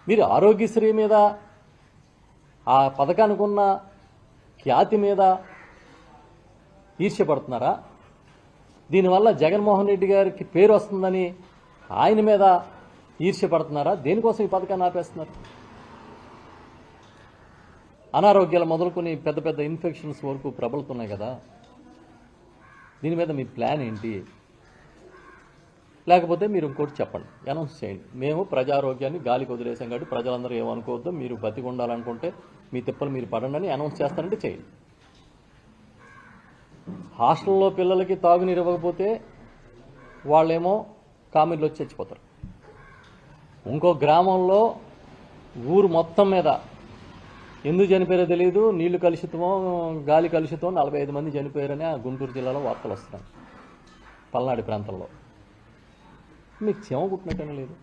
మీరు ఆరోగ్యశ్రీ మీద ఆ పథకానికి ఉన్న ఖ్యాతి మీద ఈర్ష్యపడుతున్నారా? దీనివల్ల జగన్మోహన్ రెడ్డి గారికి పేరు వస్తుందని ఆయన మీద ఈర్ష్యపడుతున్నారా? దేనికోసం ఈ పథకాన్ని ఆపేస్తున్నారు? అనారోగ్యాలు మొదలుకొని పెద్ద పెద్ద ఇన్ఫెక్షన్స్ వరకు ప్రబలుతున్నాయి కదా. దీని మీద మీ ప్లాన్ ఏంటి? లేకపోతే మీరు ఇంకోటి చెప్పండి, అనౌన్స్ చేయండి. మేము ప్రజారోగ్యాన్ని గాలికి వదిలేసాం కాబట్టి ప్రజలందరూ ఏమనుకోవద్దు, మీరు బతికి ఉండాలనుకుంటే మీ తిప్పలు మీరు పడండి అని అనౌన్స్ చేస్తారంటే చేయండి. హాస్టల్లో పిల్లలకి తాగునీరు ఇవ్వకపోతే వాళ్ళేమో కామెర్లు వచ్చి చచ్చిపోతారు. ఇంకో గ్రామంలో ఊరు మొత్తం మీద ఎందుకు చనిపోయారో తెలియదు, నీళ్లు కలుషితమో గాలి కలుషితమో 45 మంది చనిపోయారని ఆ గుంటూరు జిల్లాలో వార్తలు వస్తున్నాయి. పల్నాడు ప్రాంతంలో మీకు చెమ కుట్టినట్టనే లేదు.